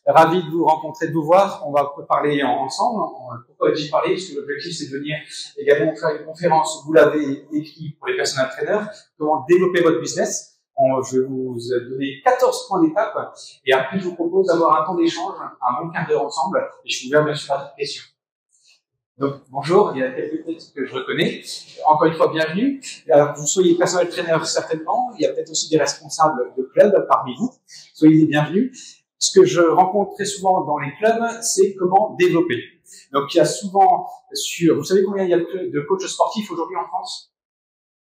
Ravi de vous rencontrer, de vous voir. On va parler ensemble. Pourquoi j'y parler? Parce que l'objectif, c'est de venir également faire une conférence. Vous l'avez écrit pour les personal trainers. Comment développer votre business. Je vais vous donner 14 points d'étape. Et après, je vous propose d'avoir un temps d'échange, un bon quart d'heure ensemble. Et je vous ouvert bien sûr à toute question. Donc, bonjour, il y a quelques têtes que je reconnais. Encore une fois, bienvenue. Alors, vous soyez personal trainer certainement. Il y a peut-être aussi des responsables de clubs parmi vous. Soyez les bienvenus. Ce que je rencontre très souvent dans les clubs, c'est comment développer. Donc, il y a souvent vous savez combien il y a de coachs sportifs aujourd'hui en France?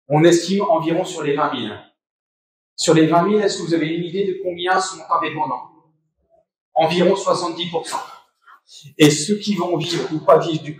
On estime environ sur les 20 000. Sur les 20 000, est-ce que vous avez une idée de combien sont indépendants? Environ 70%. Et ceux qui vont vivre ou pas vivre du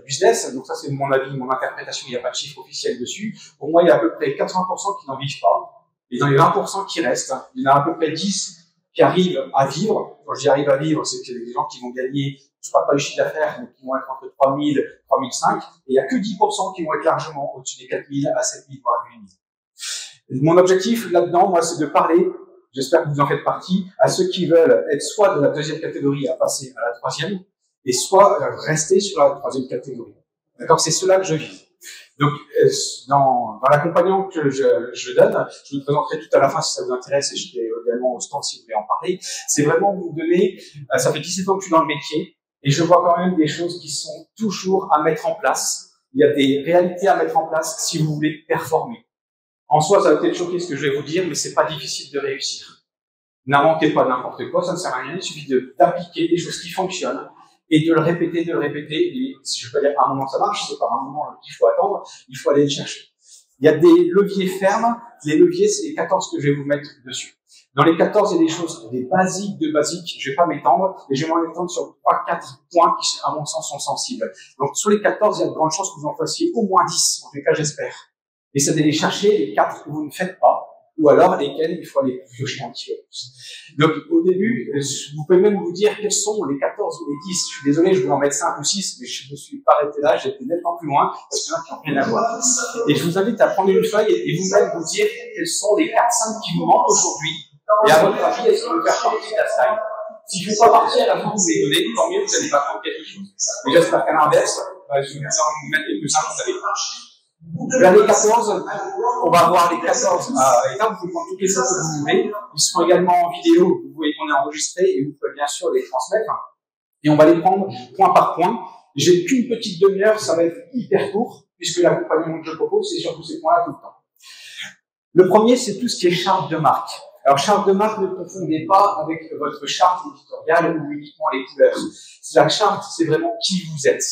business, donc ça c'est mon avis, mon interprétation, il n'y a pas de chiffre officiel dessus. Pour moi, il y a à peu près 80% qui n'en vivent pas. Et dans les 20% qui restent, il y en a à peu près 10 qui arrivent à vivre. Quand je dis arrivent à vivre, c'est qu'il y a des gens qui vont gagner, je ne parle pas du chiffre d'affaires, mais qui vont être entre 3 000 et 3 500. Et il n'y a que 10% qui vont être largement au-dessus des 4 000 à 7 000, voire 8 000. Mon objectif là-dedans, moi, c'est de parler, j'espère que vous en faites partie, à ceux qui veulent être soit de la deuxième catégorie à passer à la troisième, et soit rester sur la troisième catégorie. D'accord? C'est cela que je vise. Donc, dans l'accompagnement que je donne, je vous présenterai tout à la fin si ça vous intéresse, et je serai également au stand si vous voulez en parler. C'est vraiment vous donner, ça fait 17 ans que je suis dans le métier, et je vois quand même des choses qui sont toujours à mettre en place. Il y a des réalités à mettre en place si vous voulez performer. En soi, ça va peut-être choquer ce que je vais vous dire, mais c'est pas difficile de réussir. N'inventez pas n'importe quoi, ça ne sert à rien. Il suffit d'appliquer des choses qui fonctionnent et de le répéter, Et si je peux dire à un moment ça marche, c'est pas un moment qu'il faut attendre, il faut aller le chercher. Il y a des leviers fermes. Les leviers, c'est les 14 que je vais vous mettre dessus. Dans les 14, il y a des choses, des basiques de basiques. Je vais pas m'étendre, mais je vais m'étendre sur 3-4 points qui, à mon sens, sont sensibles. Donc, sur les 14, il y a de grandes chances que vous en fassiez au moins 10. En tout cas, j'espère. Et c'est d'aller chercher les 4 que vous ne faites pas, ou alors lesquels il faut aller piocher un petit peu plus. Donc, au début, vous pouvez même vous dire quels sont les 14 ou les 10. Je suis désolé, je voulais en mettre 5 ou 6, mais je ne me suis pas arrêté là, j'étais nettement plus loin, parce qu'il y en a qui n'ont rien à voir. Et je vous invite à prendre une feuille et vous-même vous dire quels sont les 4-5 qui vous manquent aujourd'hui. Et à votre avis, est-ce qu'ils vont faire partie de la slide? Si je ne fais pas partie à la fin, vous les donnez, tant mieux, vous n'allez pas prendre quelque chose. Mais j'espère qu'à l'inverse, je vais vous mettre quelques-uns, vous savez. Vers les 14, on va voir les 14 étapes, vous pouvez prendre toutes les photos que vous voulez. Ils seront également en vidéo, vous voyez qu'on est enregistré et vous pouvez bien sûr les transmettre. Et on va les prendre point par point. J'ai qu'une petite demi-heure, ça va être hyper court, puisque l'accompagnement que je propose, c'est sur tous ces points-là tout le temps. Le premier, c'est tout ce qui est charte de marque. Alors, charte de marque, ne confondez pas avec votre charte éditoriale ou uniquement les couleurs. La charte, c'est vraiment qui vous êtes.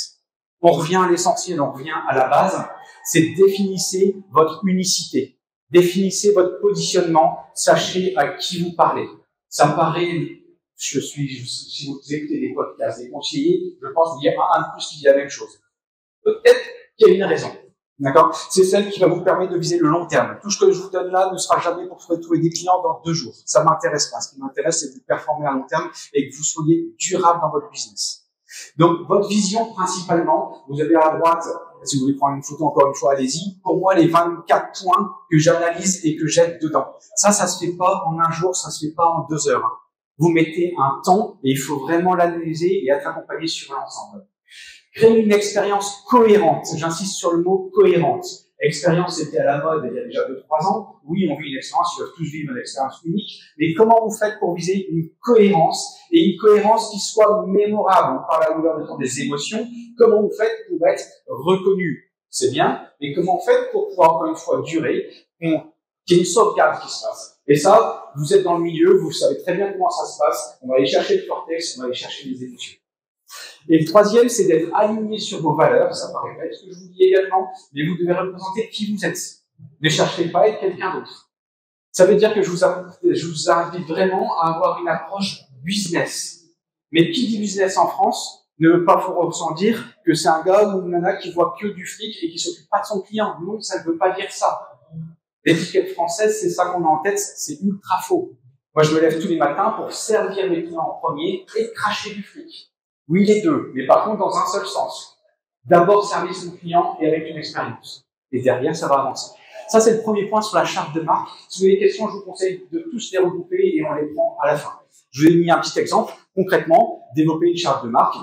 On revient à l'essentiel, on revient à la base. C'est définissez votre unicité, définissez votre positionnement, sachez à qui vous parlez. Ça me paraît, si vous écoutez des podcasts, des conseillers, je pense qu'il y a un de plus qui dit la même chose. Peut-être qu'il y a une raison. D'accord? C'est celle qui va vous permettre de viser le long terme. Tout ce que je vous donne là ne sera jamais pour trouver des clients dans 2 jours. Ça m'intéresse pas. Ce qui m'intéresse, c'est de vous performer à long terme et que vous soyez durable dans votre business. Donc, votre vision, principalement, vous avez à droite, si vous voulez prendre une photo, encore une fois, allez-y. Pour moi, les 24 points que j'analyse et que j'aide dedans. Ça se fait pas en un jour, ça se fait pas en 2 heures. Vous mettez un temps et il faut vraiment l'analyser et être accompagné sur l'ensemble. Créer une expérience cohérente. J'insiste sur le mot cohérente. Expérience était à la mode il y a déjà 2-3 ans. Oui, on vit une expérience, ils doivent tous vivre une expérience unique. Mais comment vous faites pour viser une cohérence et une cohérence qui soit mémorable? On parle à longueur de temps des émotions. Comment vous faites pour être reconnu? C'est bien. Mais comment vous faites pour pouvoir, encore une fois, durer? Qu'il y ait une sauvegarde qui se passe. Et ça, vous êtes dans le milieu, vous savez très bien comment ça se passe. On va aller chercher le cortex, on va aller chercher les émotions. Et le troisième, c'est d'être aligné sur vos valeurs. Ça paraît bête ce que je vous dis également, mais vous devez représenter qui vous êtes. Ne cherchez pas à être quelqu'un d'autre. Ça veut dire que je vous invite vraiment à avoir une approche business. Mais qui dit business en France ne veut pas forcément dire que c'est un gars ou une nana qui voit que du fric et qui s'occupe pas de son client. Non, ça ne veut pas dire ça. L'étiquette française, c'est ça qu'on a en tête, c'est ultra faux. Moi, je me lève tous les matins pour servir mes clients en premier et cracher du fric. Oui, les deux, mais par contre dans un seul sens. D'abord servir son client et avec une expérience. Et derrière, ça va avancer. Ça, c'est le premier point sur la charte de marque. Si vous avez des questions, je vous conseille de tous les regrouper et on les prend à la fin. Je vous ai mis un petit exemple. Concrètement, développer une charte de marque.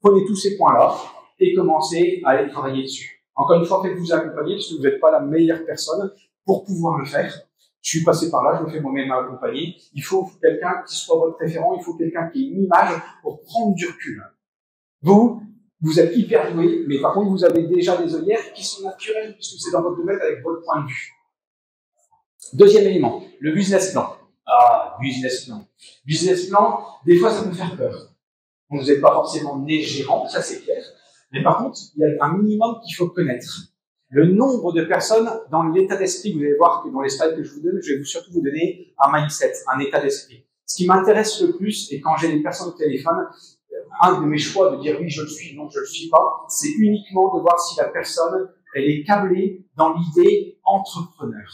Prenez tous ces points-là et commencez à aller travailler dessus. Encore une fois, faites-vous accompagner parce que vous n'êtes pas la meilleure personne pour pouvoir le faire. Je suis passé par là, je me fais moi-même accompagner. Il faut quelqu'un qui soit votre référent, il faut quelqu'un qui ait une image pour prendre du recul. Vous êtes hyper doué, mais par contre, vous avez déjà des œillères qui sont naturelles puisque c'est dans votre domaine avec votre point de vue. Deuxième élément, le business plan. Ah, business plan. Business plan, des fois, ça peut faire peur. Vous n'êtes pas forcément né gérant, ça c'est clair. Mais par contre, il y a un minimum qu'il faut connaître. Le nombre de personnes dans l'état d'esprit, vous allez voir que dans les slides que je vous donne, je vais surtout vous donner un mindset, un état d'esprit. Ce qui m'intéresse le plus, et quand j'ai des personnes au téléphone, un de mes choix de dire oui, je le suis, non, je le suis pas, c'est uniquement de voir si la personne, elle est câblée dans l'idée entrepreneur.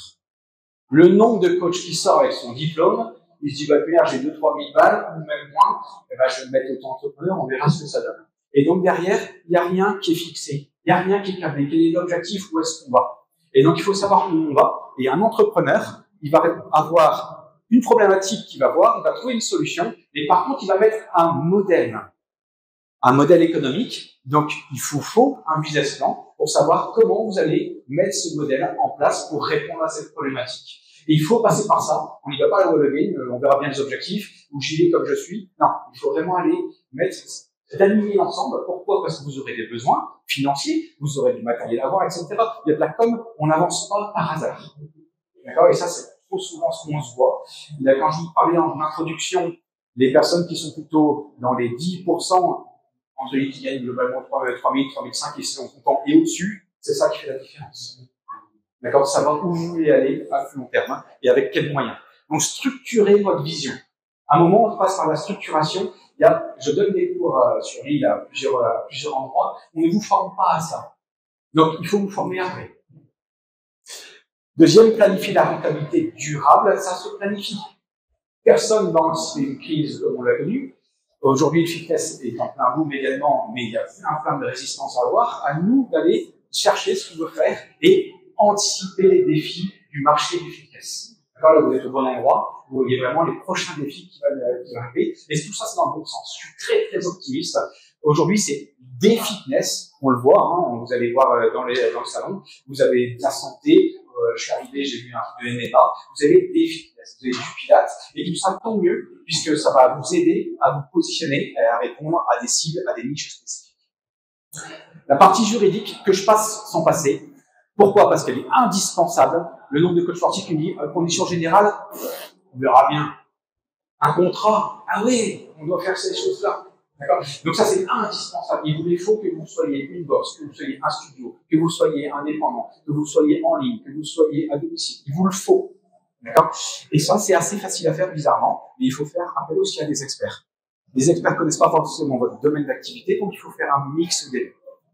Le nombre de coachs qui sort avec son diplôme, il se dit, bah, Pierre, j'ai 2-3 000 balles, ou même moins, eh ben, je vais me mettre auto-entrepreneur, on verra ce que ça donne. Et donc, derrière, il n'y a rien qui est fixé. Il n'y a rien qui est câblé. Quel est l'objectif? Où est-ce qu'on va? Et donc, il faut savoir où on va. Et un entrepreneur, il va avoir une problématique qu'il va voir, il va trouver une solution, mais par contre, il va mettre un modèle économique. Donc, il faut un business plan pour savoir comment vous allez mettre ce modèle en place pour répondre à cette problématique. Et il faut passer par ça. On n'y va pas à la wall again, on verra bien les objectifs, ou j'y vais comme je suis. Non, il faut vraiment aller mettre, d'aligner l'ensemble. Pourquoi? Parce que vous aurez des besoins financiers, vous aurez du matériel à avoir, etc. Il y a de la com, on n'avance pas par hasard. D'accord? Et ça, c'est trop souvent ce qu'on se voit. Là, quand je vous parlais en introduction, les personnes qui sont plutôt dans les 10%, entre les qui gagnent globalement 3 000, 3 500 et sont contents et au-dessus, c'est ça qui fait la différence. D'accord? Savoir où vous voulez aller à plus long terme et avec quels moyens. Donc, structurez votre vision. À un moment, on passe par la structuration. Je donne des cours sur l'île à plusieurs endroits. On ne vous forme pas à ça. Donc, il faut vous former après. Deuxième, planifier la rentabilité durable. Ça se planifie. Personne dans une crise comme on l'a connue. Aujourd'hui, le fitness est en plein boom également, mais il y a plein de résistance à avoir. À nous d'aller chercher ce qu'on veut faire et anticiper les défis du marché du fitness. D'accord, là, vous êtes au bon endroit. Vous voyez vraiment les prochains défis qui vont arriver. Et tout ça, c'est dans le bon sens. Je suis très, très optimiste. Aujourd'hui, c'est des fitness. On le voit, hein, vous allez voir dans le salon. Vous avez de la santé. Je suis arrivé, j'ai vu un truc de MMA. Vous avez des fitness, vous avez du pilates. Et tout ça, tant mieux, puisque ça va vous aider à vous positionner, à répondre à des cibles, à des niches spécifiques. La partie juridique que je passe sans passer. Pourquoi? Parce qu'elle est indispensable. Le nombre de coachs sportifs qui me dit, conditions générales, on verra bien. Un contrat, ah oui, on doit faire ces choses-là. D'accord? Donc ça, c'est indispensable. Il faut que vous soyez une box, que vous soyez un studio, que vous soyez indépendant, que vous soyez en ligne, que vous soyez à domicile. Il vous le faut. D'accord? Et ça, c'est assez facile à faire, bizarrement, mais il faut faire appel aussi à des experts. Les experts ne connaissent pas forcément votre domaine d'activité, donc il faut faire un mix des deux.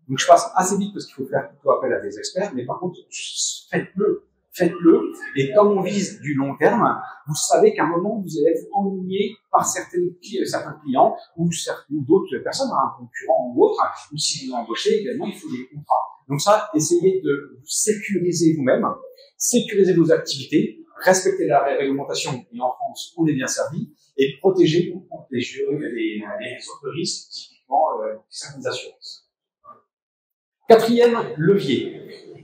Donc je passe assez vite parce qu'il faut faire plutôt appel à des experts, mais par contre, faites-le. Et comme on vise du long terme, vous savez qu'à un moment, vous allez être ennuyé par certains clients ou d'autres personnes, un concurrent ou autre, ou si vous embauchez également, il faut des contrats. Donc ça, essayez de vous sécuriser vous-même, sécuriser vos activités, respecter la réglementation, et en France, on est bien servi, et protéger contre les autres risques, typiquement certaines assurances. Quatrième levier.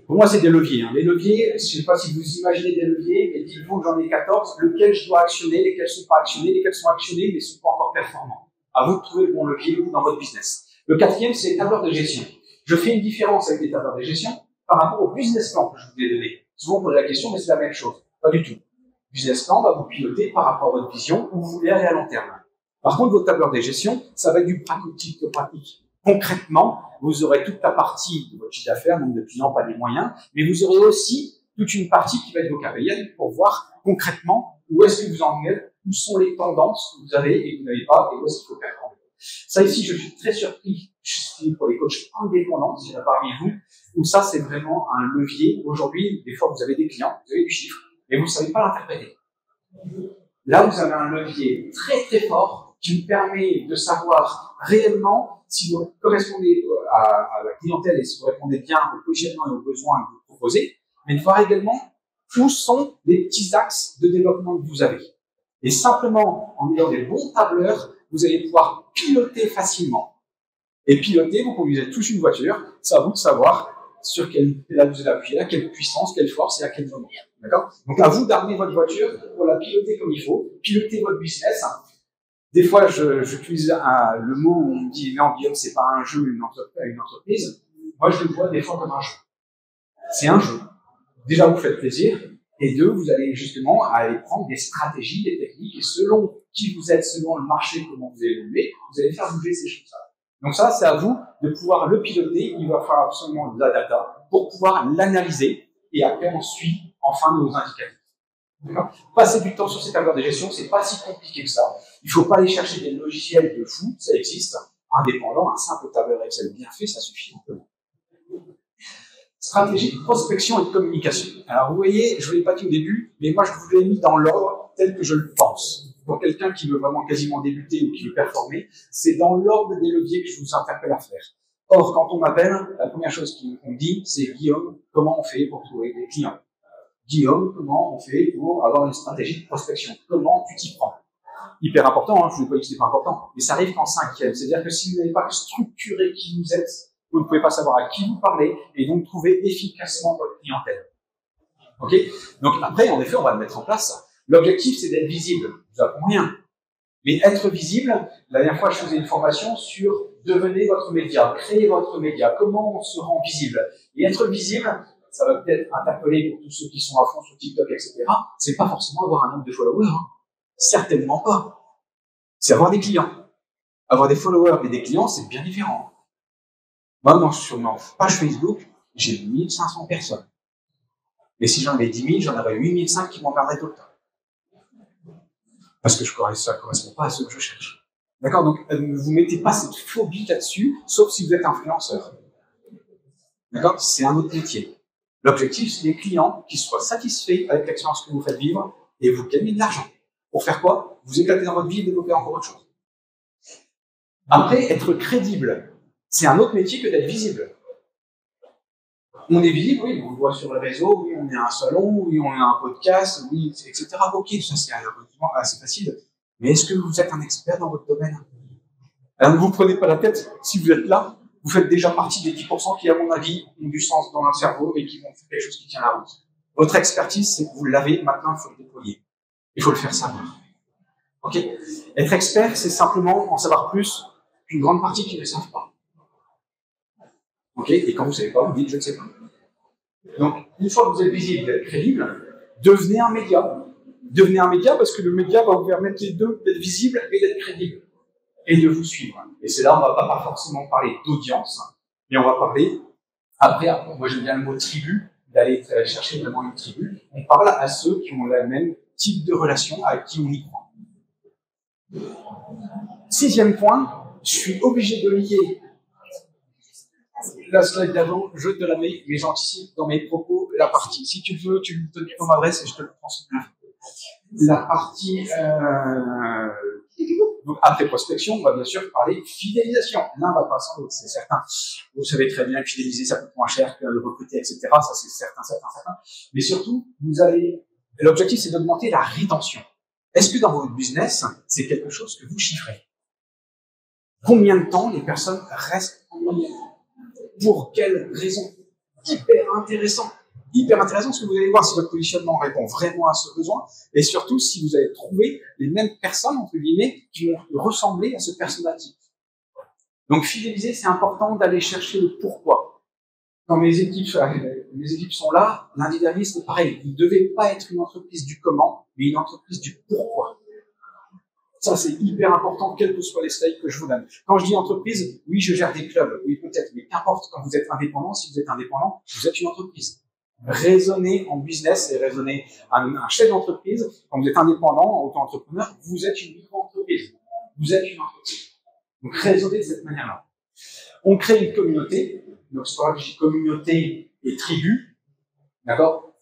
Pour moi, c'est des leviers. Les leviers, je ne sais pas si vous imaginez des leviers, mais dites-vous que j'en ai 14, lesquels je dois actionner, lesquels ne sont pas actionnés, lesquels sont actionnés, mais ne sont pas encore performants. À vous de trouver le bon levier dans votre business. Le quatrième, c'est les tableurs de gestion. Je fais une différence avec les tableurs de gestion par rapport au business plan que je vous ai donné. Souvent, on pose la question, mais c'est la même chose. Pas du tout. Le business plan va vous piloter par rapport à votre vision où vous voulez aller à long terme. Par contre, votre tableur de gestion, ça va être du pratique. Concrètement, vous aurez toute la partie de votre chiffre d'affaires, nombre de clients, pas les moyens, mais vous aurez aussi toute une partie qui va être vos KPI pour voir concrètement où est-ce que vous en êtes, où sont les tendances que vous avez et que vous n'avez pas, et où est-ce qu'il faut faire. Ça ici, je suis très surpris, je suis pour les coachs indépendants, s'il y en a parmi vous, où ça c'est vraiment un levier. Aujourd'hui, des fois vous avez des clients, vous avez du chiffre, mais vous ne savez pas l'interpréter. Là, vous avez un levier très très fort qui vous permet de savoir réellement si vous correspondez à la clientèle et si vous répondez bien au positionnement et aux besoins que vous proposez, mais de voir également où sont les petits axes de développement que vous avez. Et simplement, en ayant des bons tableurs, vous allez pouvoir piloter facilement. Et piloter, vous conduisez tous une voiture, c'est à vous de savoir sur quel pédale vous allez appuyer, à quelle puissance, quelle force et à quel moment. D'accord? Donc à vous d'armer votre voiture pour la piloter comme il faut, piloter votre business. Des fois, j'utilise le mot où on me dit non, Guillaume, c'est pas un jeu, une entreprise. Moi, je le vois des fois comme un jeu. C'est un jeu. Déjà, vous faites plaisir. Et deux, vous allez justement aller prendre des stratégies, des techniques, et selon qui vous êtes, selon le marché, comment vous évoluez, vous allez faire bouger ces choses-là. Donc ça, c'est à vous de pouvoir le piloter. Il va falloir absolument de la data pour pouvoir l'analyser et après on suit enfin nos indicateurs. Passer du temps sur ces tableurs de gestion, c'est pas si compliqué que ça. Il faut pas aller chercher des logiciels de fou, ça existe. Indépendant, un simple tableur Excel bien fait, ça suffit amplement. Stratégie de prospection et de communication. Alors vous voyez, je ne vous l'ai pas dit au début, mais moi je vous l'ai mis dans l'ordre tel que je le pense. Pour quelqu'un qui veut vraiment quasiment débuter ou qui veut performer, c'est dans l'ordre des leviers que je vous interpelle à faire. Or, quand on m'appelle, la première chose qu'on dit, c'est Guillaume, comment on fait pour trouver des clients? Guillaume, comment on fait pour avoir une stratégie de prospection? Comment tu t'y prends? Hyper important, hein, je ne vous ai pas dit que c'était pas important, mais ça arrive qu'en cinquième. C'est-à-dire que si vous n'avez pas structuré qui vous êtes, vous ne pouvez pas savoir à qui vous parlez et donc trouver efficacement votre clientèle. Ok? Donc après, en effet, on va le mettre en place. L'objectif, c'est d'être visible. Je vous apprends rien. Mais être visible, la dernière fois, je faisais une formation sur devenez votre média, créez votre média, comment on se rend visible. Et être visible, ça va peut-être interpeller pour tous ceux qui sont à fond sur TikTok, etc. C'est pas forcément avoir un nombre de followers. Hein. Certainement pas. C'est avoir des clients. Avoir des followers et des clients, c'est bien différent. Moi, sur ma page Facebook, j'ai 1500 personnes. Mais si j'en avais 10 000, j'en aurais 8500 qui m'emmerderaient tout le temps. Parce que ça ne correspond pas à ce que je cherche. D'accord? Donc, ne vous mettez pas cette phobie là-dessus, sauf si vous êtes influenceur. D'accord? C'est un autre métier. L'objectif, c'est les clients qui soient satisfaits avec l'expérience que vous faites vivre et vous gagnez de l'argent. Pour faire quoi? Vous éclater dans votre vie et développer encore autre chose. Après, être crédible, c'est un autre métier que d'être visible. On est visible, oui, on le voit sur le réseau, oui, on est à un salon, oui, on a un podcast, oui, etc. Ok, ça c'est assez facile. Mais est-ce que vous êtes un expert dans votre domaine? Alors ne vous prenez pas la tête. Si vous êtes là, vous faites déjà partie des 10% qui, à mon avis, ont du sens dans leur cerveau et qui vont faire quelque chose qui tient la route. Votre expertise, c'est que vous l'avez, maintenant il faut le déployer. Il faut le faire savoir. Ok? Être expert, c'est simplement en savoir plus qu'une grande partie qui ne le savent pas. Ok? Et quand vous ne savez pas, vous dites je ne sais pas. Donc, une fois que vous êtes visible et crédible, devenez un média. Devenez un média parce que le média va vous permettre les deux, d'être visible et d'être crédible. Et de vous suivre. Et c'est là, on ne va pas forcément parler d'audience, mais on va parler, après moi j'aime bien le mot tribu, d'aller chercher vraiment une tribu. On parle à ceux qui ont le même type de relation avec qui on y croit. 6e point, je suis obligé de lier la slide d'avant, je te la mets, mais j'anticipe dans mes propos la partie. Si tu veux, tu me donnes ton adresse et je te le transmets. La partie donc après prospection, on va bien sûr parler fidélisation. L'un va pas sans l'autre, c'est certain. Vous savez très bien que fidéliser, ça coûte moins cher que de recruter, etc. Ça, c'est certain. Mais surtout, l'objectif, c'est d'augmenter la rétention. Est-ce que dans votre business, c'est quelque chose que vous chiffrez? Combien de temps les personnes restent en moyenne? Pour quelles raisons? Hyper intéressant parce que vous allez voir si votre positionnement répond vraiment à ce besoin et surtout si vous avez trouvé les mêmes personnes, entre guillemets, qui vont ressembler à ce persona type. Donc, fidéliser, c'est important d'aller chercher le pourquoi. Quand mes équipes sont là, lundi dernier, c'était pareil. Vous ne devez pas être une entreprise du comment, mais une entreprise du pourquoi. Ça, c'est hyper important, quels que soient les slides que je vous donne. Quand je dis entreprise, oui, je gère des clubs, oui, peut-être, mais qu'importe, quand vous êtes indépendant, si vous êtes indépendant, vous êtes une entreprise. Raisonnez en business et raisonnez un chef d'entreprise. Quand vous êtes indépendant, auto-entrepreneur, vous êtes une micro-entreprise. Vous êtes une entreprise. Donc, raisonnez de cette manière-là. On crée une communauté. Donc, c'est pour ça que je dis communauté et tribu. D'accord?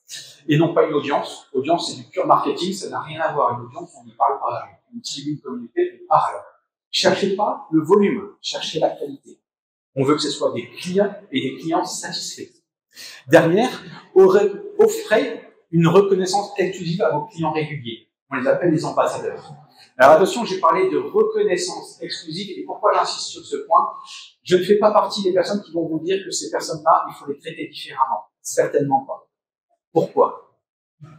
Et non pas une audience. Audience, c'est du pur marketing, ça n'a rien à voir. Une audience, on n'y parle pas. Une tribu, une communauté, on parle. Cherchez pas le volume, cherchez la qualité. On veut que ce soit des clients et des clients satisfaits. Dernière, offrez une reconnaissance exclusive à vos clients réguliers. On les appelle les ambassadeurs. Alors attention, j'ai parlé de reconnaissance exclusive, et pourquoi j'insiste sur ce point? Je ne fais pas partie des personnes qui vont vous dire que ces personnes-là, il faut les traiter différemment. Certainement pas. Pourquoi?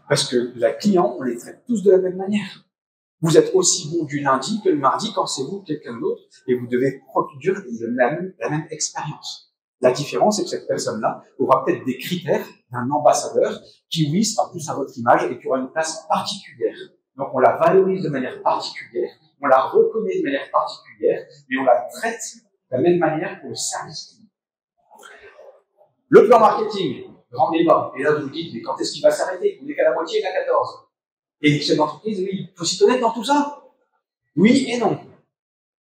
Parce que la client, on les traite tous de la même manière. Vous êtes aussi bon du lundi que le mardi quand c'est vous ou quelqu'un d'autre, et vous devez produire la même expérience. La différence, c'est que cette personne-là aura peut-être des critères d'un ambassadeur qui, oui, sera plus à votre image et qui aura une place particulière. Donc, on la valorise de manière particulière, on la reconnaît de manière particulière, mais on la traite de la même manière pour le service client. Le plan marketing, grand débat. Et là, vous vous dites, mais quand est-ce qu'il va s'arrêter? On n'est qu'à la moitié, il y en a 14. Et les chefs d'entreprise, oui, il faut s'y connaître dans tout ça. Oui et non.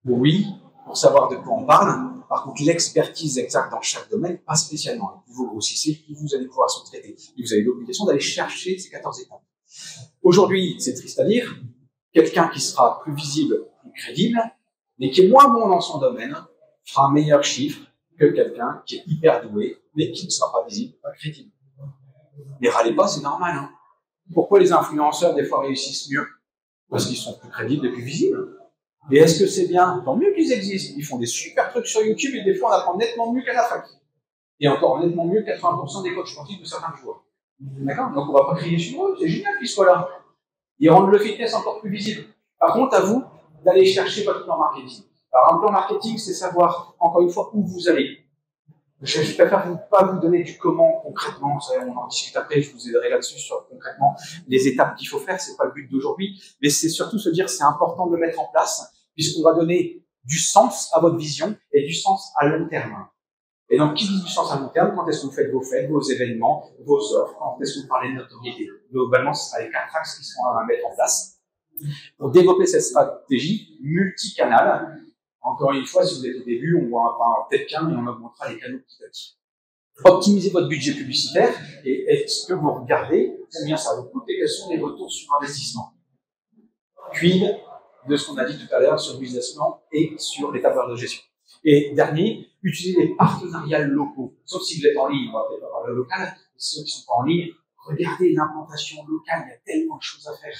Oui, pour savoir de quoi on parle. Par contre, l'expertise exacte dans chaque domaine, pas spécialement. Plus vous grossissez, plus vous allez pouvoir se traiter. Et vous avez l'obligation d'aller chercher ces 14 étapes. Aujourd'hui, c'est triste à dire, quelqu'un qui sera plus visible, plus crédible, mais qui est moins bon dans son domaine, fera un meilleur chiffre que quelqu'un qui est hyper doué, mais qui ne sera pas visible, pas crédible. Mais râlez pas, c'est normal. Hein. Pourquoi les influenceurs, des fois, réussissent mieux? Parce qu'ils sont plus crédibles et plus visibles. Et est-ce que c'est bien? Tant mieux qu'ils existent. Ils font des super trucs sur YouTube et des fois, on apprend nettement mieux qu'à la fac. Et encore nettement mieux que 80% des coachs sportifs de certains joueurs. D'accord? Donc, on va pas crier sur eux. C'est génial qu'ils soient là. Ils rendent le fitness encore plus visible. Par contre, à vous d'aller chercher votre plan marketing. Alors, un plan marketing, c'est savoir, encore une fois, où vous allez. Je préfère pas vous donner du comment concrètement, on en discute après, je vous aiderai là-dessus sur concrètement les étapes qu'il faut faire, c'est pas le but d'aujourd'hui, mais c'est surtout se dire c'est important de le mettre en place, puisqu'on va donner du sens à votre vision et du sens à long terme. Et donc, qui dit du sens à long terme? Quand est-ce que vous faites vos fêtes, vos événements, vos offres? Quand est-ce que vous parlez de notoriété? Globalement, ce sera les 4 axes qui sont à mettre en place pour développer cette stratégie multicanale. Encore une fois, si vous êtes au début, on voit peut-être qu'un, mais on augmentera les canaux petit à petit. Optimisez votre budget publicitaire et est-ce que vous regardez combien ça vous coûte et quels sont les retours sur investissement. Quid de ce qu'on a dit tout à l'heure sur le business plan et sur les tableurs de gestion. Et dernier, utilisez les partenariats locaux. Sauf si vous êtes en ligne, on va peut-être pas parler local, ceux qui sont pas en ligne, regardez l'implantation locale, il y a tellement de choses à faire.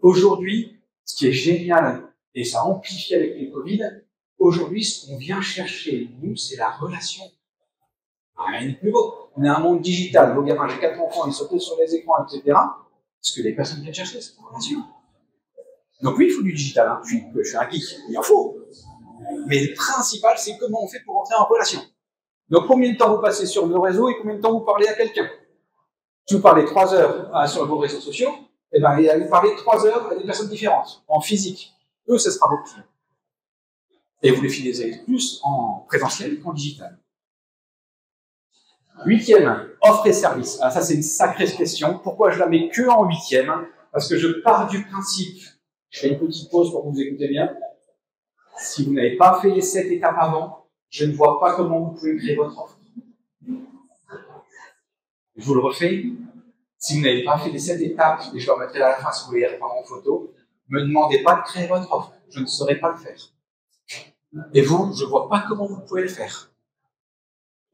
Aujourd'hui, ce qui est génial, et ça amplifie avec les Covid, aujourd'hui, ce qu'on vient chercher, nous, c'est la relation. Rien n'est plus beau. On est un monde digital. Vos gamins, j'ai 4 enfants, ils sautent sur les écrans, etc. Ce que les personnes viennent chercher, c'est la relation. Donc oui, il faut du digital. Hein. Je suis un geek, il en faut. Mais le principal, c'est comment on fait pour entrer en relation. Donc combien de temps vous passez sur vos réseaux et combien de temps vous parlez à quelqu'un? Si vous parlez 3 heures sur vos réseaux sociaux, eh ben, vous parlez 3 heures à des personnes différentes, en physique. Eux, ce sera vos clients. Et vous les finalisez plus en présentiel qu'en digital. 8e, offre et service. Alors ça, c'est une sacrée question. Pourquoi je la mets que en 8e? Parce que je pars du principe, je fais une petite pause pour que vous écoutez bien. Si vous n'avez pas fait les 7 étapes avant, je ne vois pas comment vous pouvez créer votre offre. Je vous le refais. Si vous n'avez pas fait les 7 étapes, et je le remettrai à la fin si vous voulez les reprendre en photo, ne me demandez pas de créer votre offre. Je ne saurais pas le faire. Et vous, je ne vois pas comment vous pouvez le faire.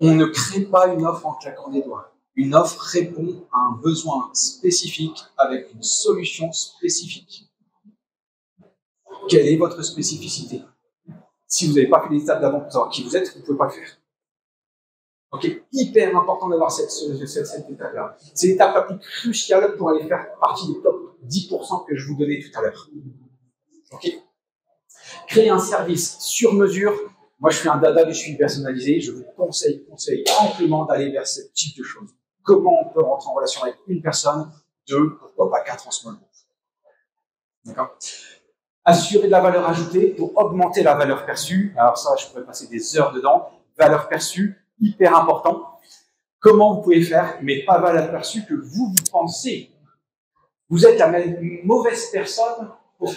On ne crée pas une offre en claquant des doigts. Une offre répond à un besoin spécifique avec une solution spécifique. Quelle est votre spécificité? Si vous n'avez pas fait les étapes d'avant pour savoir qui vous êtes, vous ne pouvez pas le faire. Donc, hyper important d'avoir cette étape-là. C'est l'étape la plus cruciale pour aller faire partie des top 10% que je vous donnais tout à l'heure. Okay. Créer un service sur mesure. Moi, je suis un dada du suivi personnalisé. Je vous conseille amplement d'aller vers ce type de choses. Comment on peut rentrer en relation avec une personne, 2, pourquoi pas 4 en small group. D'accord? Assurer de la valeur ajoutée pour augmenter la valeur perçue. Alors ça, je pourrais passer des heures dedans. Valeur perçue, hyper important. Comment vous pouvez faire, mais pas valeur perçue que vous pensez. Vous êtes la mauvaise personne pour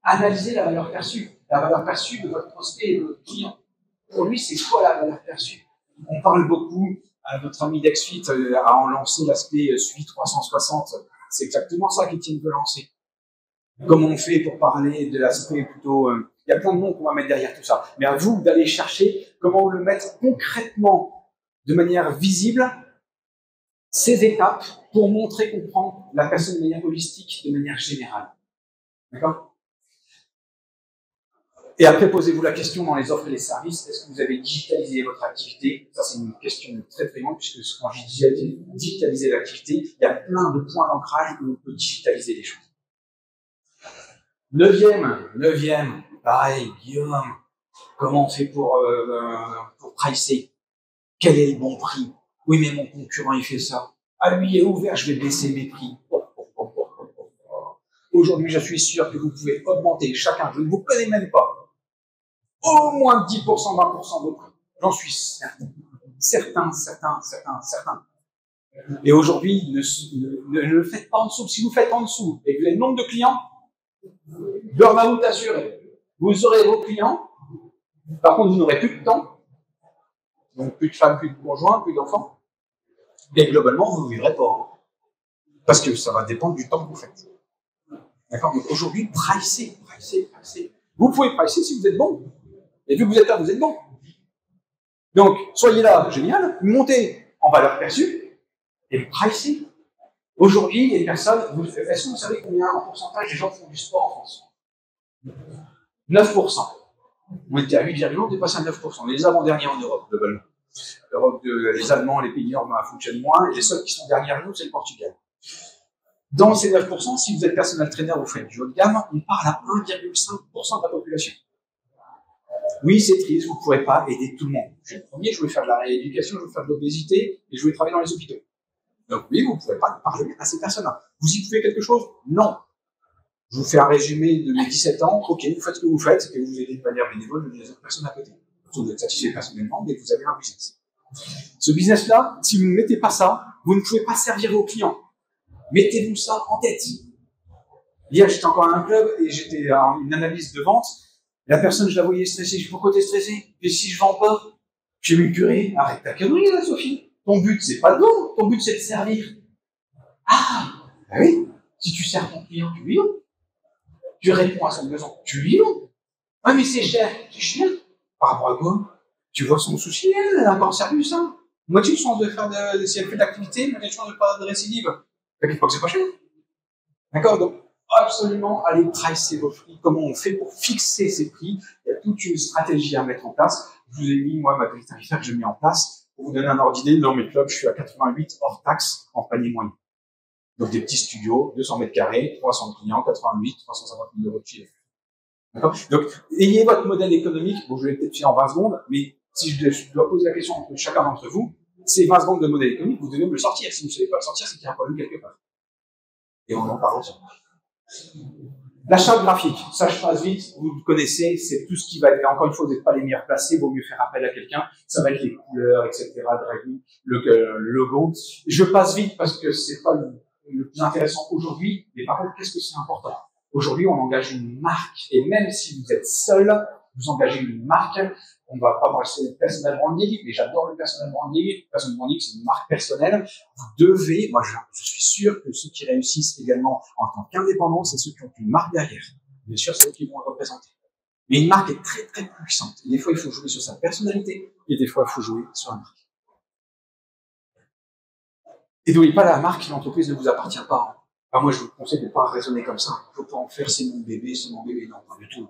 analyser la valeur perçue. La valeur perçue de votre prospect et de votre client. Pour lui, c'est quoi la valeur perçue? On parle beaucoup, notre ami DexFit a lancé l'aspect suivi 360. C'est exactement ça qu'Étienne veut lancer. Comment on fait pour parler de l'aspect plutôt... il y a plein de noms qu'on va mettre derrière tout ça. Mais à vous d'aller chercher comment le mettre concrètement, de manière visible, ces étapes pour montrer qu'on prend la personne de manière holistique, de manière générale. D'accord? Et après, posez-vous la question dans les offres et les services, est-ce que vous avez digitalisé votre activité? Ça, c'est une question très très grande, puisque quand je dis digitaliser l'activité, il y a plein de points d'ancrage où on peut digitaliser les choses. Neuvième, pareil, Guillaume, comment on fait pour pricer? Quel est le bon prix? Oui, mais mon concurrent, il fait ça. Ah, lui, il est ouvert, je vais baisser mes prix. Aujourd'hui, je suis sûr que vous pouvez augmenter chacun, je ne vous connais même pas, au moins 10%, 20% de vos prix. J'en suis certain. Certain. Et aujourd'hui, ne le faites pas en dessous. Si vous faites en dessous et que vous avez le nombre de clients, burn-out assuré. Vous aurez vos clients, par contre, vous n'aurez plus de temps, donc plus de femmes, plus de conjoints, plus d'enfants, et globalement, vous ne vivrez pas. Hein. Parce que ça va dépendre du temps que vous faites. D'accord? Donc aujourd'hui, pricez. Vous pouvez pricer si vous êtes bon. Et vu que vous êtes là, vous êtes bon. Donc, soyez là, génial, montez en valeur perçue et pricez. Aujourd'hui, les personnes, est-ce que vous savez combien en pourcentage des gens font du sport en France? 9%. On était à 8,1, on est passé à 9%. On est les avant-derniers en Europe, globalement. L'Europe, les Allemands, les pays normands fonctionnent moins, et les seuls qui sont derrière nous, c'est le Portugal. Dans ces 9%, si vous êtes personal trainer, vous faites du haut de gamme, on parle à 1,5% de la population. Oui, c'est triste, vous ne pourrez pas aider tout le monde. Je suis le premier, je voulais faire de la rééducation, je voulais faire de l'obésité, et je voulais travailler dans les hôpitaux. Donc oui, vous ne pouvez pas parler à ces personnes-là. Vous y pouvez quelque chose? Non. Je vous fais un résumé de mes 17 ans, ok, vous faites ce que vous faites, et vous aidez de manière bénévole les autres personnes à côté. Vous êtes satisfait personnellement, mais vous avez un business. Ce business-là, si vous ne mettez pas ça, vous ne pouvez pas servir vos clients. Mettez-vous ça en tête. Hier, j'étais encore à un club, et j'étais à une analyse de vente. La personne, je la voyais stressée. Je dis, pourquoi t'es stressée? Et si je vends pas? J'ai mis purée. Arrête ta connerie, là, Sophie. Ton but, c'est pas de vendre. Ton but, c'est de servir. Ah, bah oui. Si tu sers ton client, tu lui vends. Tu réponds à son besoin, tu lui vends. Ah, mais c'est cher. C'est cher. Par rapport à quoi? Tu vois son souci, elle a un cancer du sein. Moitié de chance de faire si elle fait de l'activité, moitié de chance de pas de récidive. T'inquiète pas que c'est pas cher. D'accord? Donc, absolument, allez pricer vos prix. Comment on fait pour fixer ces prix? Il y a toute une stratégie à mettre en place. Je vous ai mis, moi, ma grille tarifaire que j'ai mis en place. Pour vous donner un ordre d'idée, dans mes clubs, je suis à 88 hors taxe en panier moyen. Donc, des petits studios, 200 mètres carrés, 300 clients, 88, 350 000 euros de chiffre. D'accord? Donc, ayez votre modèle économique. Bon, je vais peut-être faire en 20 secondes, mais si je dois poser la question entre chacun d'entre vous, ces 20 secondes de modèle économique, vous devez me le sortir. Si vous ne savez pas le sortir, c'est qu'il y a un problème quelque part. Et on en parle ensemble. La charte graphique, ça je passe vite, vous le connaissez, c'est tout ce qui va être, encore une fois, vous n'êtes pas les meilleurs placés, vaut mieux faire appel à quelqu'un, ça va être les couleurs, etc., le logo. Je passe vite parce que c'est pas le plus intéressant aujourd'hui, mais par contre, qu'est-ce que c'est important? Aujourd'hui, on engage une marque, et même si vous êtes seul, vous engagez une marque. On va pas parler de personal branding, mais j'adore le personal branding. Le personal branding, c'est une marque personnelle. Vous devez, moi, je suis sûr que ceux qui réussissent également en tant qu'indépendants, c'est ceux qui ont une marque derrière. Bien sûr, c'est eux qui vont le représenter. Mais une marque est très, très puissante. Et des fois, il faut jouer sur sa personnalité, et des fois, il faut jouer sur la marque. Et n'oubliez pas, la marque, l'entreprise ne vous appartient pas. Enfin, moi, je vous conseille de ne pas raisonner comme ça. Il ne faut pas en faire, c'est mon bébé. Non, pas du tout.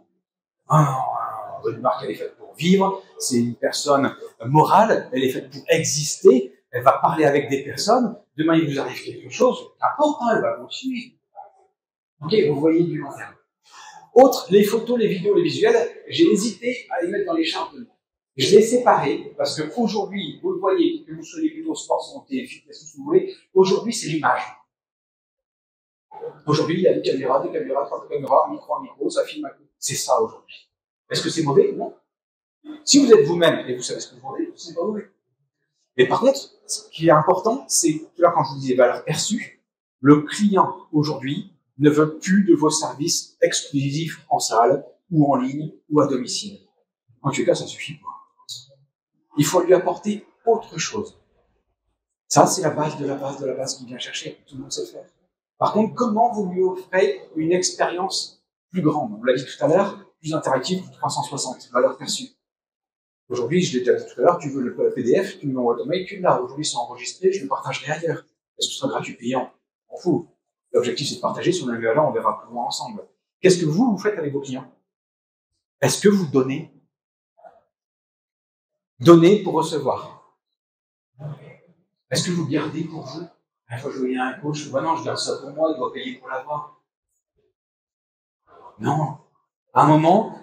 Une marque, elle est faite pour vivre, c'est une personne morale, elle est faite pour exister, elle va parler avec des personnes, demain il vous arrive quelque chose, n'importe, elle va continuer. Ok, vous voyez du long terme. Autre, les photos, les vidéos, les visuels, j'ai hésité à les mettre dans les chartes. Je les ai séparés, parce qu'aujourd'hui, vous le voyez, que vous soyez plutôt sport, santé, fitness, tout ce que vous voulez, aujourd'hui c'est l'image. Aujourd'hui, il y a des caméras, 3 caméras, un micro, ça filme. C'est ça aujourd'hui. Est-ce que c'est mauvais? Non. Si vous êtes vous-même et vous savez ce que vous vendez, c'est pas mauvais. Mais par contre, ce qui est important, c'est, tout là, quand je vous disais valeur perçue, le client aujourd'hui ne veut plus de vos services exclusifs en salle, ou en ligne, ou à domicile. En tout cas, ça suffit pas. Il faut lui apporter autre chose. Ça, c'est la base de la base de la base qu'il vient chercher. Tout le monde sait le faire. Par contre, comment vous lui offrez une expérience plus grande? On l'a dit tout à l'heure, plus interactive, 360, valeur perçue. Aujourd'hui, je l'ai déjà dit tout à l'heure, tu veux le PDF, tu me l'envoies ton mail, tu l'as. Aujourd'hui, c'est enregistré, je le partagerai ailleurs. Est-ce que ce sera gratuit, payant? On fout. L'objectif, c'est de partager. Si on est là, on verra plus loin ensemble. Qu'est-ce que vous faites avec vos clients? Est-ce que vous donnez? Donnez pour recevoir. Est-ce que vous gardez pour vous? Il faut jouer à un coach. Bah non, je garde ça pour moi, il doit payer pour l'avoir. Non. À un moment,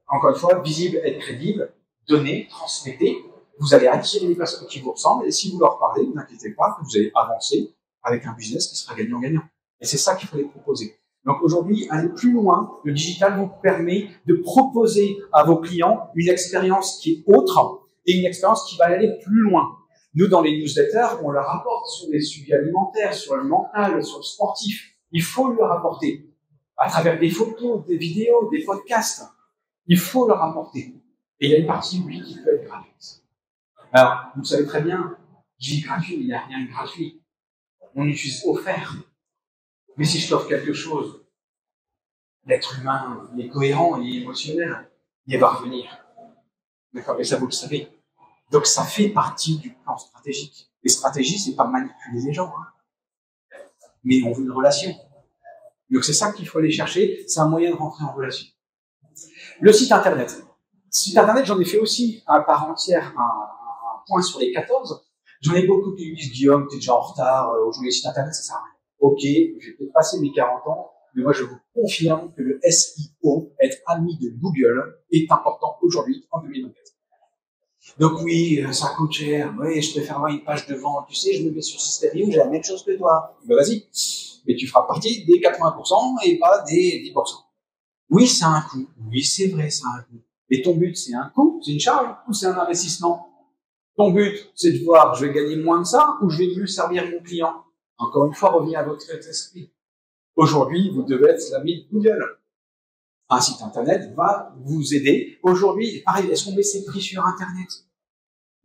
encore une fois, visible, être crédible, donnez, transmettez. Vous allez attirer les personnes qui vous ressemblent et si vous leur parlez, ne vous inquiétez pas, vous allez avancer avec un business qui sera gagnant-gagnant. Et c'est ça qu'il faut les proposer. Donc aujourd'hui, aller plus loin, le digital vous permet de proposer à vos clients une expérience qui est autre et une expérience qui va aller plus loin. Nous, dans les newsletters, on leur apporte sur les sujets alimentaires, sur le mental, sur le sportif. Il faut leur apporter à travers des photos, des vidéos, des podcasts. Il faut leur apporter. Et il y a une partie, oui, qui peut être gratuite. Alors, vous savez très bien, je dis gratuit, mais il n'y a rien de gratuit. On utilise offert. Mais si je t'offre quelque chose, l'être humain, il est cohérent, il est émotionnel, il va revenir. D'accord? Et ça, vous le savez. Donc, ça fait partie du plan stratégique. Et stratégie, c'est pas manipuler les gens, hein. Mais on veut une relation. Donc, c'est ça qu'il faut aller chercher. C'est un moyen de rentrer en relation. Le site Internet. Le site Internet, j'en ai fait aussi à part entière un point sur les 14. J'en ai beaucoup qui disent, Guillaume, t'es déjà en retard, aujourd'hui, les sites Internet, ça sert à rien. Ok, j'ai peut-être passé mes 40 ans, mais moi, je vous confirme que le SEO, être ami de Google, est important aujourd'hui, en 2024. Donc oui, ça coûte cher. Oui, je préfère avoir une page de vente. Tu sais, je me mets sur System.io, j'ai la même chose que toi. Ben vas-y. Mais tu feras partie des 80% et pas des 10%. Oui, c'est un coût. Oui, c'est vrai, c'est un coût. Mais ton but, c'est un coût, c'est une charge ou c'est un investissement? Ton but, c'est de voir, je vais gagner moins de ça ou je vais mieux servir mon client. Encore une fois, revenez à votre esprit. Aujourd'hui, vous devez être l'ami de Google. Un site Internet va vous aider. Aujourd'hui, pareil, est-ce qu'on met ses prix sur Internet?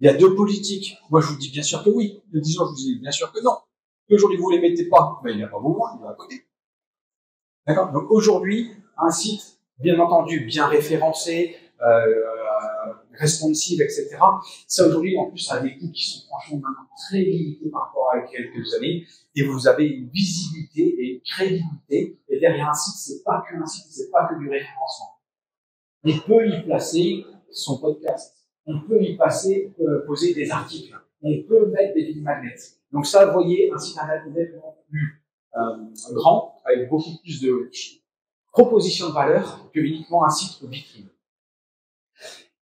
Il y a deux politiques. Moi, je vous dis bien sûr que oui. Il y a 10 ans, je vous dis bien sûr que non. Aujourd'hui, vous ne les mettez pas, ben, il n'y a pas vous loin, il va à côté. D'accord? Donc aujourd'hui, un site, bien entendu, bien référencé, responsive, etc. Ça, aujourd'hui, en plus, ça a des coûts qui sont franchement maintenant très limités par rapport à quelques années. Et vous avez une visibilité et une crédibilité. Et derrière un site, c'est pas qu'un site, c'est pas que du référencement. On peut y placer son podcast. On peut y poser des articles. On peut mettre des lignes magnets. Donc ça, vous voyez, un site internet nettement plus grand, avec beaucoup plus de propositions de valeur que uniquement un site vitrine.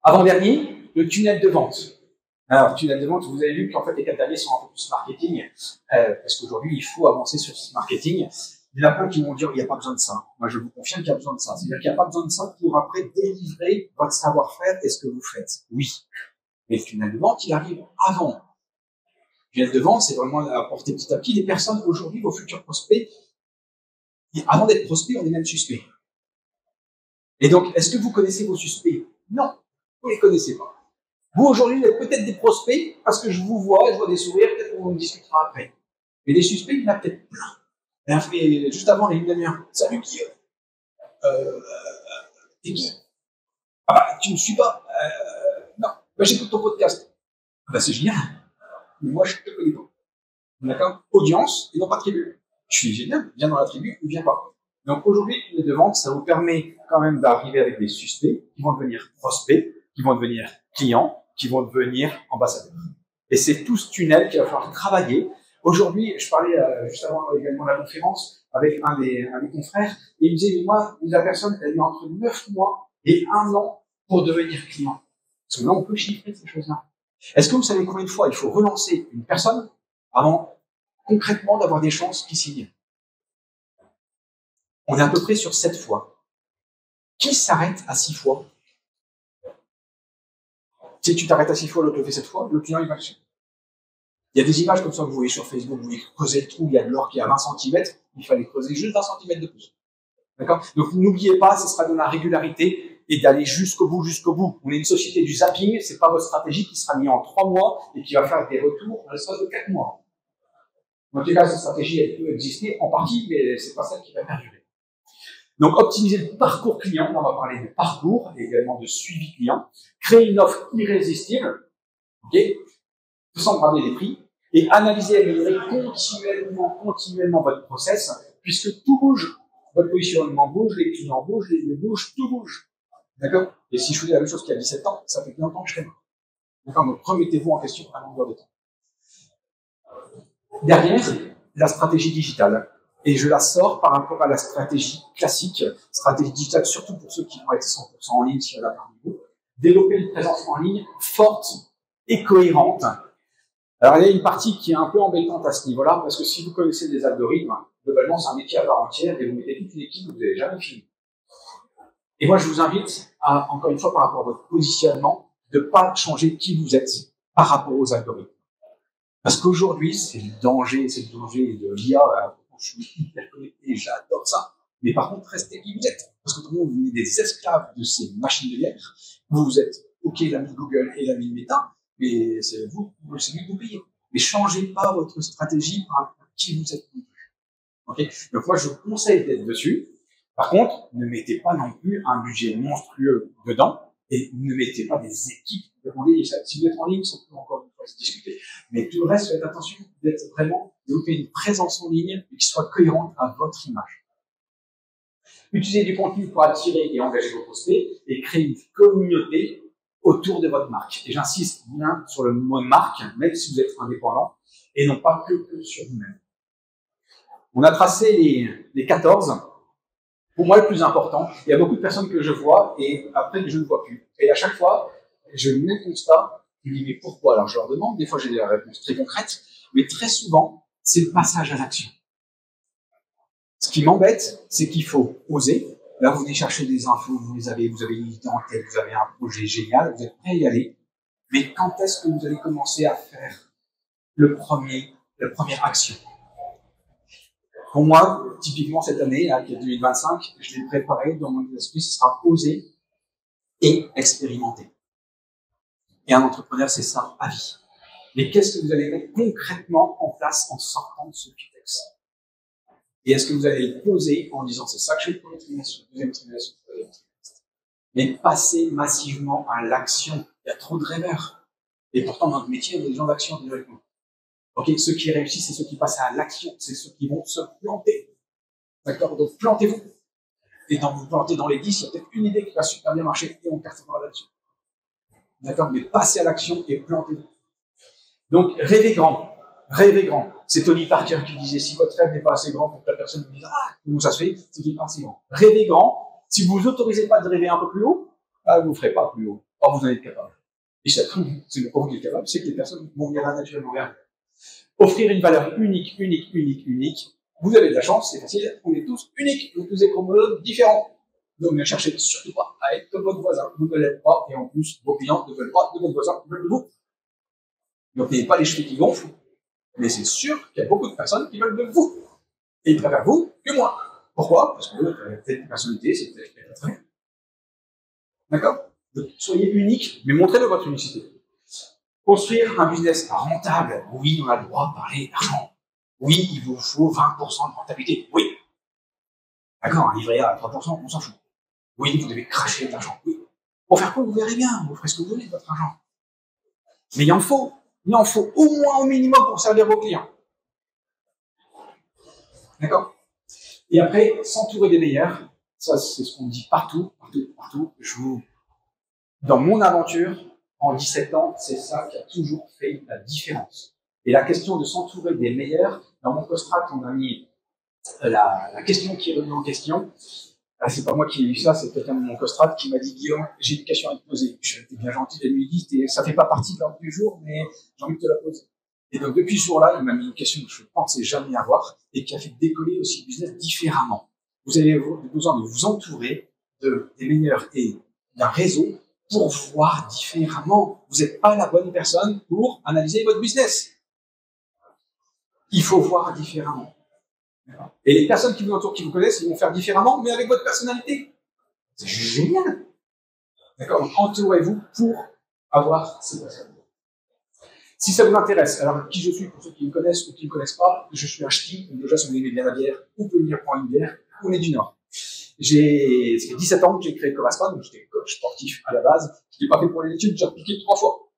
Avant-dernier, le tunnel de vente. Alors, tunnel de vente, vous avez vu qu'en fait, les 4 derniers sont un peu plus marketing, parce qu'aujourd'hui, il faut avancer sur ce marketing. Il y en a plein qui vont dire, il n'y a pas besoin de ça. Moi, je vous confirme qu'il y a besoin de ça. C'est-à-dire qu'il n'y a pas besoin de ça pour après délivrer votre savoir-faire et ce que vous faites. Oui. Mais le tunnel de vente, il arrive avant. Le tunnel de vente, c'est vraiment apporter petit à petit les personnes, aujourd'hui, vos futurs prospects. Et avant d'être prospect, on est même suspect. Et donc, est-ce que vous connaissez vos suspects? Non. Vous ne les connaissez pas. Vous, aujourd'hui, vous êtes peut-être des prospects, parce que je vous vois, je vois des sourires, peut-être qu'on en discutera après. Mais des suspects, il y en a peut-être plein. Et juste avant, les lignes d'amiens. Salut, Guillaume. T'es qui? Ah bah, tu me suis pas? Non. Bah, j'écoute ton podcast. Ah bah, c'est génial. Mais moi, je te connais pas. D'accord? Audience, et non pas tribu. Je suis génial. Viens dans la tribu, ou viens pas. Donc, aujourd'hui, les de vente, ça vous permet quand même d'arriver avec des suspects qui vont devenir prospects, qui vont devenir clients, qui vont devenir ambassadeurs. Et c'est tout ce tunnel qu'il va falloir travailler. Aujourd'hui, je parlais juste avant également de la conférence avec un des confrères, et il me disait, mais moi, la personne, elle a eu entre 9 mois et 1 an pour devenir client. Parce que là, on peut chiffrer ces choses-là. Est-ce que vous savez combien de fois il faut relancer une personne avant concrètement d'avoir des chances qui signent? On est à peu près sur 7 fois. Qui s'arrête à 6 fois? Si tu t'arrêtes à 6 fois, l'autre le fait 7 fois, le client, il va dessus. Il y a des images comme ça que vous voyez sur Facebook, vous voulez creuser le trou, il y a de l'or qui est à 20 cm, il fallait creuser juste 20 cm de plus. D'accord? Donc n'oubliez pas, ce sera de la régularité et d'aller jusqu'au bout, jusqu'au bout. On est une société du zapping, c'est pas votre stratégie qui sera mise en 3 mois et qui va faire des retours en l'espace de 4 mois. En tout cas, cette stratégie, elle peut exister en partie, mais c'est pas celle qui va perdurer. Donc, optimiser le parcours client, on va parler de parcours et également de suivi client. Créer une offre irrésistible, ok, sans brader les prix, et analyser et améliorer continuellement votre process, puisque tout bouge. votre positionnement bouge, les clients bougent, les lieux bougent, tout bouge. D'accord? Et si je faisais la même chose qu'il y a 17 ans, ça fait bien longtemps que je serais mort. D'accord? Donc remettez-vous en question à longueur de temps. Derrière, la stratégie digitale. Et je la sors par rapport à la stratégie classique, stratégie digitale, surtout pour ceux qui vont être 100% en ligne, si y en a parmi vous. Développer une présence en ligne forte et cohérente. Alors, il y a une partie qui est un peu embêtante à ce niveau-là, parce que si vous connaissez des algorithmes, globalement, c'est un métier à part entière, et vous mettez toute une équipe, vous n'avez jamais fini. Et moi, je vous invite à, encore une fois, par rapport à votre positionnement, de ne pas changer qui vous êtes par rapport aux algorithmes. Parce qu'aujourd'hui, c'est le danger de l'IA. Je suis hyper connecté, j'adore ça. Mais par contre, restez qui vous êtes. Parce que tout le monde, vous êtes des esclaves de ces machines de guerre. Vous êtes, OK, l'ami Google et l'ami Meta, mais c'est vous, c'est lui que vous payez. Mais changez pas votre stratégie par rapport à qui vous êtes. OK? Donc moi, je vous conseille d'être dessus. Par contre, ne mettez pas non plus un budget monstrueux dedans et ne mettez pas des équipes. Si vous êtes en ligne, ça peut encore une fois se discuter. Mais tout le reste, faites attention d'être vraiment, développer une présence en ligne et qui soit cohérente à votre image. Utilisez du contenu pour attirer et engager vos prospects et créer une communauté autour de votre marque. Et j'insiste bien sur le mot marque, même si vous êtes indépendant, et non pas que sur vous-même. On a tracé les 14. Pour moi, le plus important, il y a beaucoup de personnes que je vois et après que je ne vois plus. Et à chaque fois, je mets le constat, je me dis mais pourquoi? Alors je leur demande, des fois j'ai des réponses très concrètes, mais très souvent, c'est le passage à l'action. Ce qui m'embête, c'est qu'il faut oser. Là, vous venez chercher des infos, vous avez une idée en tête, vous avez un projet génial, vous êtes prêt à y aller. Mais quand est-ce que vous allez commencer à faire la première action? Pour moi, typiquement cette année, là, qui est 2025, je l'ai préparé dans mon esprit, ce sera oser et expérimenter. Et un entrepreneur, c'est ça, à vie. Mais qu'est-ce que vous allez mettre concrètement en place en sortant de ce PITEX? Et est-ce que vous allez le poser en disant c'est ça que je fais le premier trimestre, le deuxième trimestre, le troisième trimestre? Mais passer massivement à l'action. Il y a trop de rêveurs. Et pourtant, dans notre métier, il y a des gens d'action déjà avec nous. Ok, ceux qui réussissent, c'est ceux qui passent à l'action, c'est ceux qui vont se planter. D'accord? Donc plantez-vous. Et dans vous plantez dans les 10, il y a peut-être une idée qui va super bien marcher et on cartonnera là-dessus. D'accord? Mais passez à l'action et plantez-vous. Donc rêvez grand. Rêvez grand. C'est Tony Parker qui disait si votre rêve n'est pas assez grand pour que la personne vous dise ah, comment ça se fait, c'est qu'il n'est pas assez grand. Rêvez grand. Si vous vous autorisez pas de rêver un peu plus haut, vous ne ferez pas plus haut. Or vous en êtes capable. Et c'est le pas vous qui êtes capable, c'est que les personnes vont venir là naturellement vers vous. Offrir une valeur unique. Vous avez de la chance, c'est facile, on est tous uniques, on est tous des chromosomes différents. Donc ne cherchez surtout pas à être comme votre voisin, vous ne l'êtes pas, et en plus, vos clients ne veulent pas de votre voisin, ils veulent de vous. Donc n'ayez pas les cheveux qui gonflent, mais c'est sûr qu'il y a beaucoup de personnes qui veulent de vous. Et ils préfèrent vous que moi. Pourquoi? Parce que vous avez une personnalité, c'est peut-être très bien. D'accord? Donc soyez unique, mais montrez-le votre unicité. Construire un business rentable. Oui, on a le droit de parler d'argent. Oui, il vous faut 20% de rentabilité. Oui. D'accord, un livret A à 3%, on s'en fout. Oui, vous devez cracher de l'argent. Oui. Pour faire quoi, vous verrez bien. Vous ferez ce que vous voulez de votre argent. Mais il en faut au moins au minimum pour servir vos clients. D'accord? Et après, s'entourer des meilleurs. Ça, c'est ce qu'on dit partout. Dans mon aventure, en 17 ans, c'est ça qui a toujours fait la différence. Et la question de s'entourer des meilleurs, dans mon post-strat, on a mis la question qui est revenue en question. C'est pas moi qui ai eu ça, c'est quelqu'un de mon post-strat qui m'a dit Guillaume, j'ai une question à te poser. J'étais bien gentil de lui dire, ça fait pas partie de l'ordre du jour, mais j'ai envie de te la poser. Et donc depuis ce jour-là, il m'a mis une question que je ne pensais jamais avoir et qui a fait décoller aussi le business différemment. Vous avez besoin de vous entourer des meilleurs et d'un réseau pour voir différemment. Vous n'êtes pas la bonne personne pour analyser votre business. Il faut voir différemment. Et les personnes qui vous entourent, qui vous connaissent, ils vont faire différemment, mais avec votre personnalité. C'est génial. D'accord? Donc, entourez-vous pour avoir ces personnes. Si ça vous intéresse, alors qui je suis, pour ceux qui me connaissent ou qui ne me connaissent pas, je suis un ch'ti, donc déjà si vous aimez bien la bière, vous pouvez venir prendre une bière, on est du Nord. Ça fait 17 ans que j'ai créé Coraspa, donc j'étais coach sportif à la base. Je n'étais pas fait pour les études, j'ai repiqué 3 fois.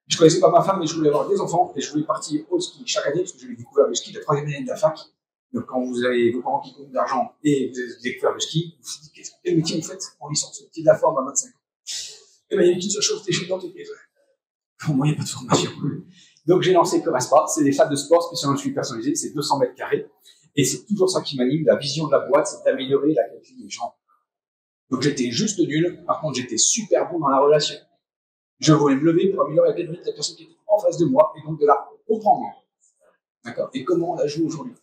Je ne connaissais pas ma femme, mais je voulais avoir des enfants et je voulais partir au ski chaque année parce que j'avais découvert le ski la 3e année de la fac. Donc, quand vous avez vos parents qui comptent d'argent et vous avez découvert le ski, vous vous dites, quel métier vous faites en licence? Le métier de la forme à 25 ans. Et bien, il y a une seule chose, t'es chef d'entreprise. Pour moi, il n'y a pas de formation. Donc, j'ai lancé Correspa. C'est des salles de sport spécialement de suivi personnalisé. C'est 200 mètres carrés. Et c'est toujours ça qui m'anime. La vision de la boîte, c'est d'améliorer la qualité des gens. Donc, j'étais juste nul. Par contre, j'étais super bon dans la relation. Je voulais me lever pour améliorer la qualité de la personne qui était en face de moi et donc de la comprendre. D'accord? Et comment on la joue aujourd'hui?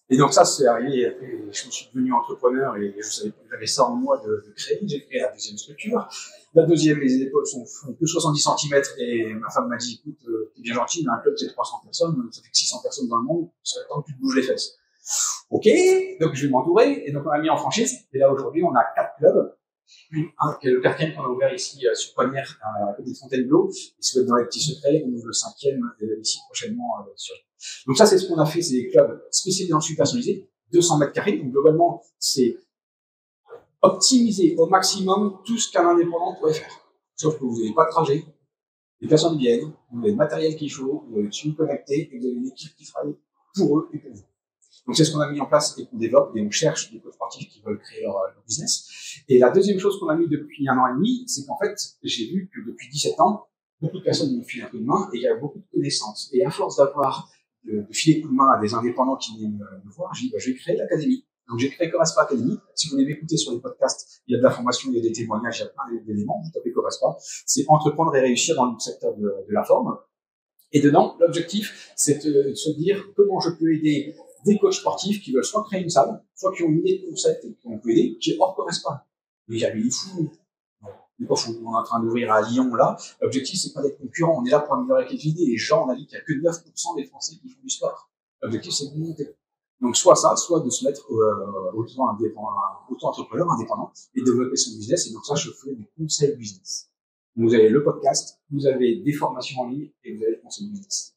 Et donc ça, c'est arrivé, et je me suis devenu entrepreneur et je savais que j'avais ça en moi de créer. J'ai créé la deuxième structure. La deuxième, les épaules font que 70 cm et ma femme m'a dit, écoute, t'es bien gentil, mais un club c'est 300 personnes, ça fait que 600 personnes dans le monde, ça temps que tu te bouges les fesses. Ok, donc je vais m'entourer et donc on a mis en franchise. Et là aujourd'hui, on a 4 clubs. Un qui est le 4e qu'on a ouvert ici sur Coignères, à côté de Fontainebleau. Et si vous êtes dans les petits secrets, on ouvre le 5e ici prochainement sur. Donc ça, c'est ce qu'on a fait, c'est des clubs spécialisés dans le suivi personnalisé, 200 mètres carrés. Donc globalement, c'est optimiser au maximum tout ce qu'un indépendant pourrait faire. Sauf que vous n'avez pas de trajet, les personnes viennent, vous avez le matériel qu'il faut, vous avez le suivi connecté et vous avez une équipe qui travaille pour eux et pour vous. Donc c'est ce qu'on a mis en place et qu'on développe et on cherche des coachs sportifs qui veulent créer leur business. Et la deuxième chose qu'on a mis depuis 1 an et demi, c'est qu'en fait, j'ai vu que depuis 17 ans, beaucoup de personnes m'ont filé un coup de main et il y a beaucoup de connaissances. Et à force d'avoir de filer coup de main à des indépendants qui viennent me voir, j'ai dit, je vais créer l'académie. Donc j'ai créé Correspa Academy. Si vous voulez m'écouter sur les podcasts, il y a de l'information, il y a des témoignages, il y a plein d'éléments. Vous tapez Correspa. C'est entreprendre et réussir dans le secteur de la forme. Et dedans, l'objectif, c'est de se dire comment je peux aider des coachs sportifs qui veulent soit créer une salle, soit qui ont une idée de concept et qu'on peut aider, qui est hors Correspa. Mais il est fou. On est pas fou. On est en train d'ouvrir à Lyon, là. L'objectif, c'est pas d'être concurrent. On est là pour améliorer la qualité. Et les gens, on a dit qu'il y a que 9% des Français qui font du sport. L'objectif, c'est de monter. Donc, soit ça, soit de se mettre auto-entrepreneur indépendant et développer son business. Et donc, ça, je fais des conseils business. Vous avez le podcast, vous avez des formations en ligne et vous avez le conseil business.